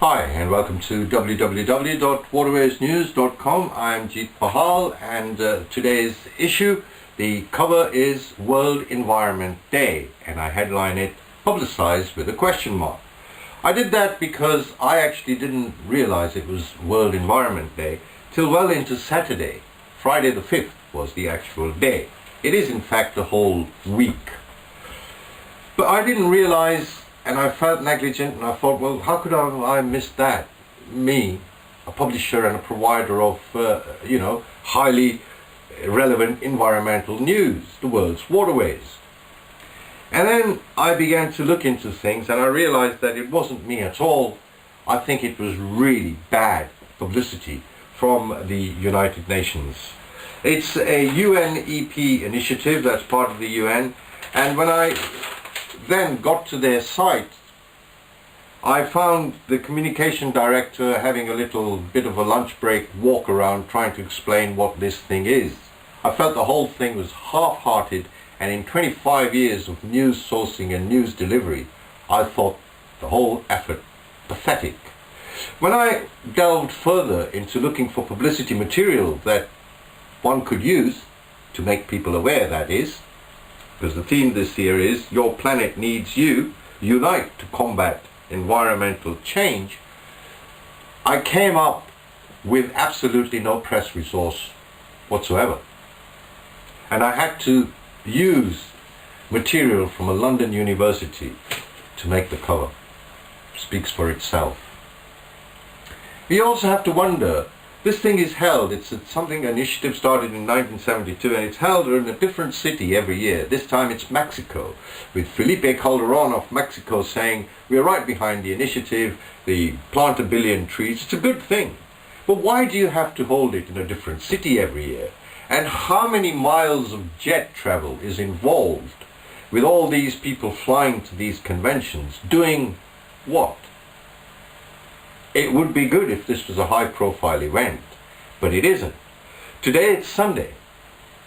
Hi and welcome to www.waterwaysnews.com. I'm Jeet Pahal and today's issue, the cover is World Environment Day and I headline it publicized with a question mark. I did that because I actually didn't realize it was World Environment Day till well into Saturday. Friday the 5th was the actual day. It is in fact the whole week. But I didn't realize, and I felt negligent, and I thought, well, how could I miss that? Me, a publisher and a provider of, highly relevant environmental news, the world's waterways. And then I began to look into things and I realized that it wasn't me at all. I think it was really bad publicity from the United Nations. It's a UNEP initiative that's part of the UN, and when I then got to their site, I found the communication director having a little bit of a lunch break walk around trying to explain what this thing is. I felt the whole thing was half-hearted, and in 25 years of news sourcing and news delivery, I thought the whole effort pathetic. When I delved further into looking for publicity material that one could use to make people aware, that is, because the theme this year is Your Planet Needs You, Unite to Combat Environmental Change, I came up with absolutely no press resource whatsoever. And I had to use material from a London university to make the cover. Speaks for itself. You also have to wonder, this thing is held, it's something, an initiative started in 1972, and it's held in a different city every year. This time it's Mexico, with Felipe Calderón of Mexico saying, we're right behind the initiative, the plant 1 billion trees, it's a good thing. But why do you have to hold it in a different city every year? And how many miles of jet travel is involved with all these people flying to these conventions, doing what? It would be good if this was a high-profile event, but it isn't. Today it's Sunday,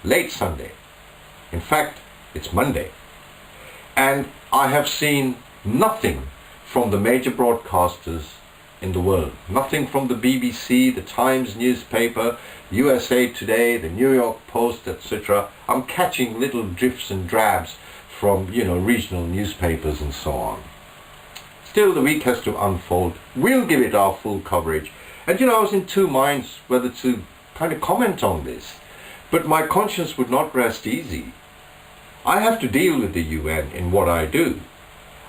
late Sunday. In fact, it's Monday. And I have seen nothing from the major broadcasters in the world. Nothing from the BBC, the Times newspaper, USA Today, the New York Post, etc. I'm catching little drifts and drabs from, regional newspapers and so on. Still, the week has to unfold. We'll give it our full coverage. And I was in two minds whether to kind of comment on this. But my conscience would not rest easy. I have to deal with the UN in what I do.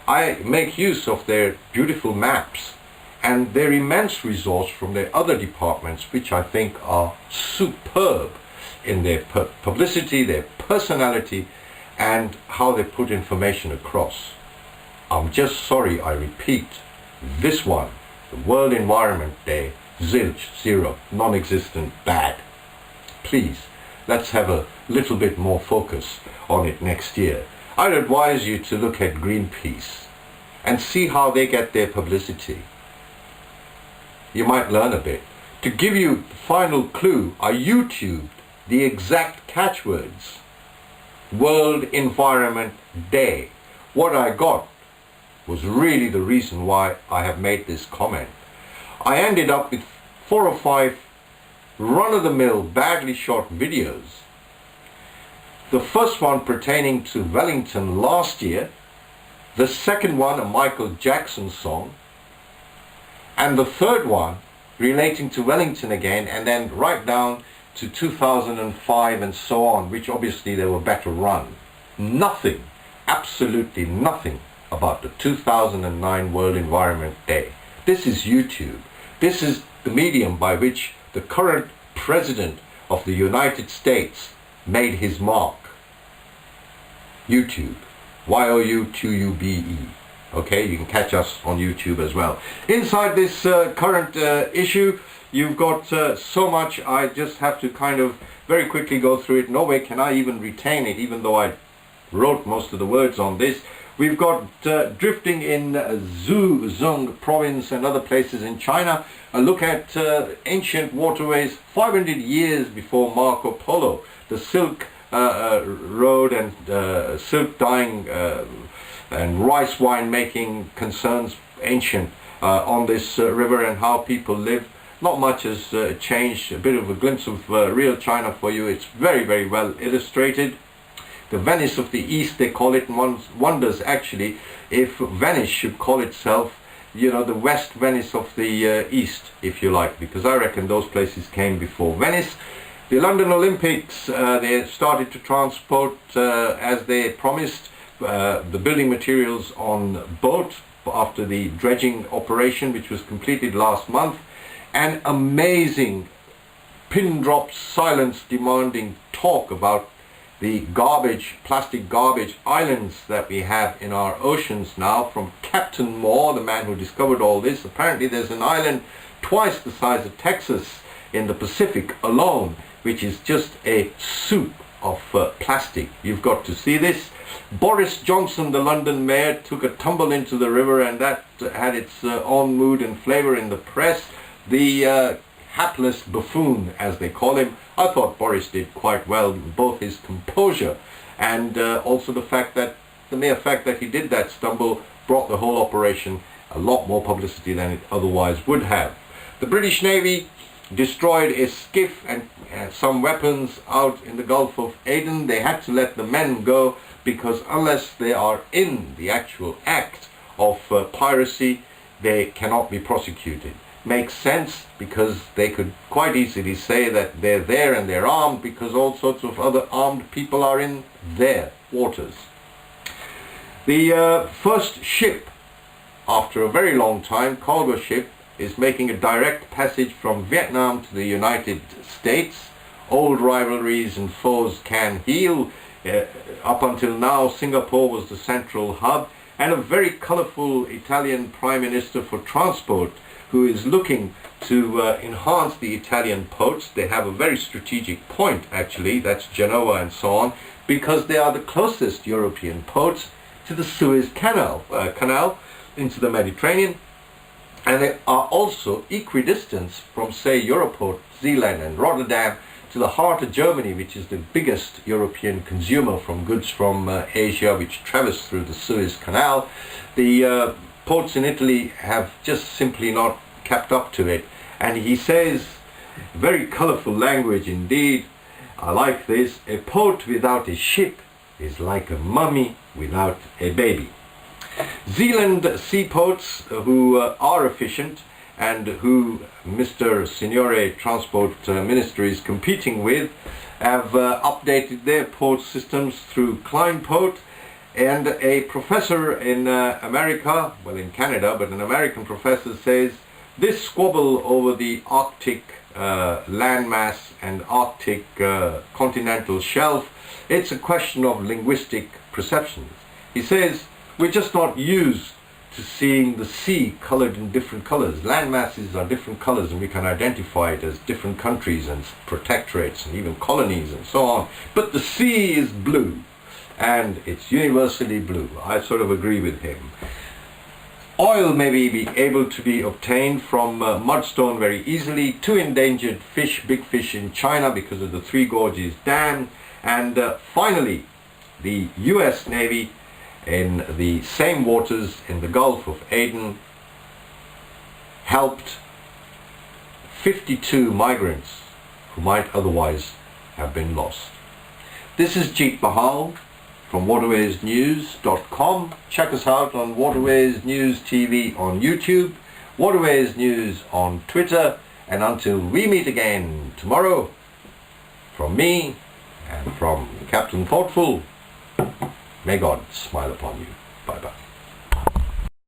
I make use of their beautiful maps and their immense resource from their other departments, which I think are superb in their publicity, their personality, and how they put information across. I'm just sorry, I repeat, this one, the World Environment Day, zilch, zero, non-existent, bad. Please, let's have a little bit more focus on it next year. I'd advise you to look at Greenpeace and see how they get their publicity. You might learn a bit. To give you the final clue, I YouTubed the exact catchwords. World Environment Day. What I got was really the reason why I have made this comment. I ended up with 4 or 5 run-of-the-mill, badly shot videos. The first one pertaining to Wellington last year, the second one a Michael Jackson song, and the third one relating to Wellington again, and then right down to 2005 and so on, which obviously they were better run. Nothing, absolutely nothing about the 2009 World Environment Day. This is YouTube. This is the medium by which the current President of the United States made his mark. YouTube. YOUTUBE. Okay, you can catch us on YouTube as well. Inside this current issue, you've got so much. I just have to kind of very quickly go through it. No way can I even retain it, even though I wrote most of the words on this. We've got drifting in Zhejiang province and other places in China. A look at ancient waterways 500 years before Marco Polo. The Silk Road and silk dyeing and rice wine making concerns ancient on this river and how people live. Not much has changed. A bit of a glimpse of real China for you. It's very, very well illustrated. The Venice of the East, they call it, and one wonders actually if Venice should call itself, you know, the West Venice of the East, if you like, because I reckon those places came before Venice. The London Olympics, they started to transport, as they promised, the building materials on boat after the dredging operation, which was completed last month. An amazing pin drop silence demanding talk about the garbage, plastic garbage islands that we have in our oceans now, from Captain Moore, the man who discovered all this. Apparently there's an island twice the size of Texas in the Pacific alone, which is just a soup of plastic. You've got to see this. Boris Johnson, the London mayor, took a tumble into the river, and that had its own mood and flavour in the press. The hapless buffoon, as they call him, I thought Boris did quite well, both his composure and also the mere fact that he did that stumble brought the whole operation a lot more publicity than it otherwise would have. The British Navy destroyed a skiff and some weapons out in the Gulf of Aden. They had to let the men go because unless they are in the actual act of piracy, they cannot be prosecuted. Makes sense, because they could quite easily say that they're there and they're armed, because all sorts of other armed people are in their waters. The first ship, after a very long time, cargo ship, is making a direct passage from Vietnam to the United States. Old rivalries and foes can heal. Up until now, Singapore was the central hub, and a very colourful Italian Prime Minister for Transport, who is looking to enhance the Italian ports. They have a very strategic point, actually, that's Genoa and so on, because they are the closest European ports to the Suez Canal into the Mediterranean, and they are also equidistant from, say, Europort, Zeeland and Rotterdam to the heart of Germany, which is the biggest European consumer from goods from Asia, which traverse through the Suez Canal. The ports in Italy have just simply not kept up to it. And he says, very colourful language indeed, I like this: a port without a ship is like a mummy without a baby. Zealand seaports, who are efficient and who Mr. Signore Transport Minister is competing with, have updated their port systems through Kleinport. And a professor in America, well, in Canada, but an American professor, says this squabble over the Arctic landmass and Arctic continental shelf, it's a question of linguistic perceptions. He says we're just not used to seeing the sea coloured in different colours. Land masses are different colours, and we can identify it as different countries and protectorates and even colonies and so on. But the sea is blue, and it's universally blue. I sort of agree with him. Oil may be able to be obtained from mudstone very easily. 2 endangered fish, big fish in China because of the Three Gorges Dam. And finally, the US Navy in the same waters in the Gulf of Aden helped 52 migrants who might otherwise have been lost. This is Jeet Bahal from waterwaysnews.com. Check us out on Waterways News TV on YouTube, Waterways News on Twitter, and until we meet again tomorrow, from me and from Captain Thoughtful, may God smile upon you. Bye-bye.